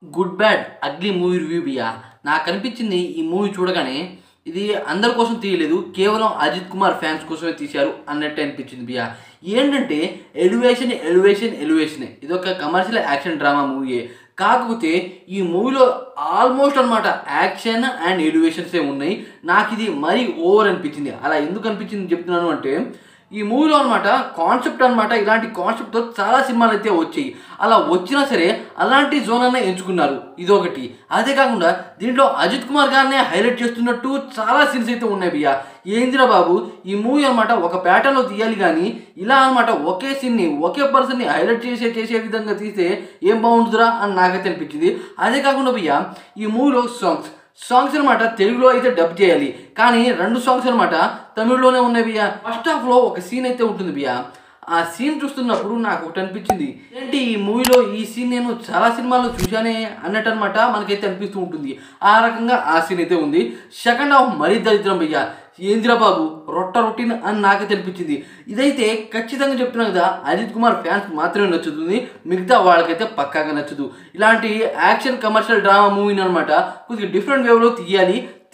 Good bad ugly movie review బియా నాకు అనిపించింది ఈ మూవీ చూడగానే ఇది అందరి కోసం తీయలేదు, కేవలం అజిత్ కుమార్ ఫ్యాన్స్ కోసమే తీశారు అన్నట్టు అనిపించింది బియా. ఏంటంటే ఎలివేషన్ ఎలివేషన్ ఎలివేషనే, ఇది ఒక కమర్షియల్ యాక్షన్ డ్రామా మూవీయే. కాకపోతే ఈ మూవీలో ఆల్మోస్ట్ అనమాట యాక్షన్ అండ్ ఎలివేషన్సే ఉన్నాయి. నాకు ఇది మరీ ఓవర్ అనిపించింది. అలా ఎందుకు అనిపించింది చెప్తున్నాను అంటే, ఈ మూవీలో అనమాట కాన్సెప్ట్ అనమాట ఇలాంటి కాన్సెప్ట్తో చాలా సినిమాలు అయితే వచ్చాయి. అలా వచ్చినా సరే అలాంటి జోన్ అనే ఎంచుకున్నారు, ఇదొకటి. అదే కాకుండా దీంట్లో అజిత్ కుమార్ గారినే హైలైట్ చేస్తున్నట్టు చాలా సీన్స్ అయితే ఉన్నాయి బియ్యా. ఏందిరా బాబు, ఈ మూవీ అనమాట ఒక ప్యాటర్న్లో తీయాలి, కానీ ఇలా అనమాట ఒకే సీన్ని ఒకే పర్సన్ని హైలైట్ చేసే విధంగా తీస్తే ఏం బాగుంటుందిరా అని నాకైతే అనిపించింది. అదే కాకుండా బియ్యా, ఈ మూవీలో సాంగ్స్ అనమాట తెలుగులో అయితే డబ్ చేయాలి, కానీ 2 సాంగ్స్ అనమాట తమిళ్లోనే ఉన్నాయి బియ్యా. ఫస్ట్ హాఫ్లో ఒక సీన్ అయితే ఉంటుంది బియ్యా. ఆ సీన్ చూస్తున్నప్పుడు నాకు ఒకటి అనిపించింది, ఏంటి ఈ మూవీలో ఈ సీన్ నేను చాలా సినిమాల్లో చూశానే అన్నట్టు అనమాట మనకైతే అనిపిస్తూ ఉంటుంది. ఆ రకంగా ఆ సీన్ అయితే ఉంది. సెకండ్ హాఫ్ మరీ దరిద్రం భయ్యా. ఏందిరా బాబు, రొటీన్ అని నాకైతే అనిపించింది. ఇదైతే ఖచ్చితంగా చెప్తున్నాను కదా, అజిత్ కుమార్ ఫ్యాన్స్ మాత్రమే నచ్చుతుంది, మిగతా వాళ్ళకైతే పక్కాగా నచ్చదు. ఇలాంటి యాక్షన్ కమర్షియల్ డ్రామా మూవీని అనమాట కొద్దిగా డిఫరెంట్ వేలో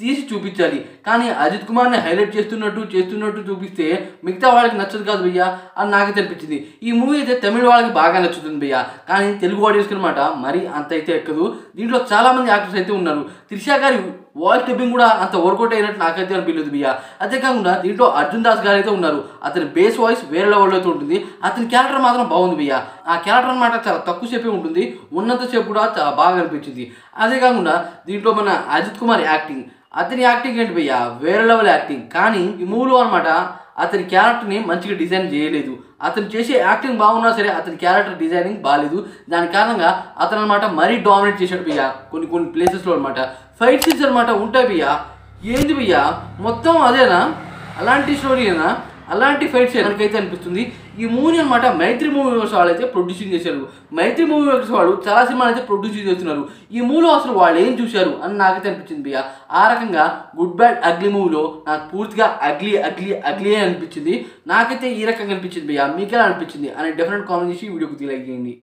తీసి చూపించాలి, కానీ అజిత్ కుమార్ని హైలైట్ చేస్తున్నట్టు చూపిస్తే మిగతా వాళ్ళకి నచ్చదు కాదు భయ్యా అని నాకైతే అనిపించింది. ఈ మూవీ అయితే తమిళ వాళ్ళకి బాగా నచ్చుతుంది భయ్యా, కానీ తెలుగు ఆడియన్స్కి అనమాట మరి అంత అయితే ఎక్కదు. దీంట్లో చాలామంది యాక్టర్స్ అయితే ఉన్నారు. త్రిష గారి వాయిస్ డబ్బింగ్ కూడా అంత వర్కౌట్ అయినట్టు నాకైతే అనిపించలేదు బియ్యా. అదే కాకుండా దీంట్లో అర్జున్ దాస్ గారు అయితే ఉన్నారు. అతని బేస్ వాయిస్ వేరే లెవెల్లో అయితే ఉంటుంది. అతని క్యారెక్టర్ మాత్రం బాగుంది బియ్యా. ఆ క్యారెక్టర్ అనమాట చాలా తక్కువ సేపే ఉంటుంది, ఉన్నంతసేపు కూడా చాలా బాగా అనిపించింది. అదే కాకుండా దీంట్లో మన అజిత్ కుమార్ యాక్టింగ్, అతని యాక్టింగ్ ఏంటి భయ్యా, వేరే లెవెల్ యాక్టింగ్. కానీ ఈ మూవీలో అనమాట అతని క్యారెక్టర్ని మంచిగా డిజైన్ చేయలేదు. అతను చేసే యాక్టింగ్ బాగున్నా సరే అతని క్యారెక్టర్ డిజైనింగ్ బాగాలేదు. దాని కారణంగా అతను అనమాట మరీ డామినేట్ చేశాడు భయ్యా కొన్ని ప్లేసెస్లో అనమాట. ఫైట్ సీన్స్ అనమాట ఉంటాయి భయ్యా. ఏంది భయ్యా మొత్తం అదేనా, అలాంటి స్టోరీనా, అలాంటి ఫైట్స్ మనకైతే అనిపిస్తుంది. ఈ మూవీ అనమాట మైత్రి మూవీ వర్క్స్ వాళ్ళు అయితే ప్రొడ్యూసింగ్ చేశారు. మైత్రి మూవీ వర్క్స్ వాళ్ళు చాలా సినిమాలు అయితే ప్రొడ్యూసింగ్ చేస్తున్నారు. ఈ మూవీలో అసలు వాళ్ళు ఏం చూశారు అని నాకైతే అనిపించింది భయ్యా. ఆ రకంగా గుడ్ బ్యాడ్ అగ్లీ మూవీలో నాకు పూర్తిగా అగ్లీ అనిపించింది. నాకైతే ఈ రకంగా అనిపించింది భయ్యా. మీకు ఎలా అనిపించింది అనే డెఫినెట్ కామెంట్ చేసి వీడియోకి లైక్ చేయండి.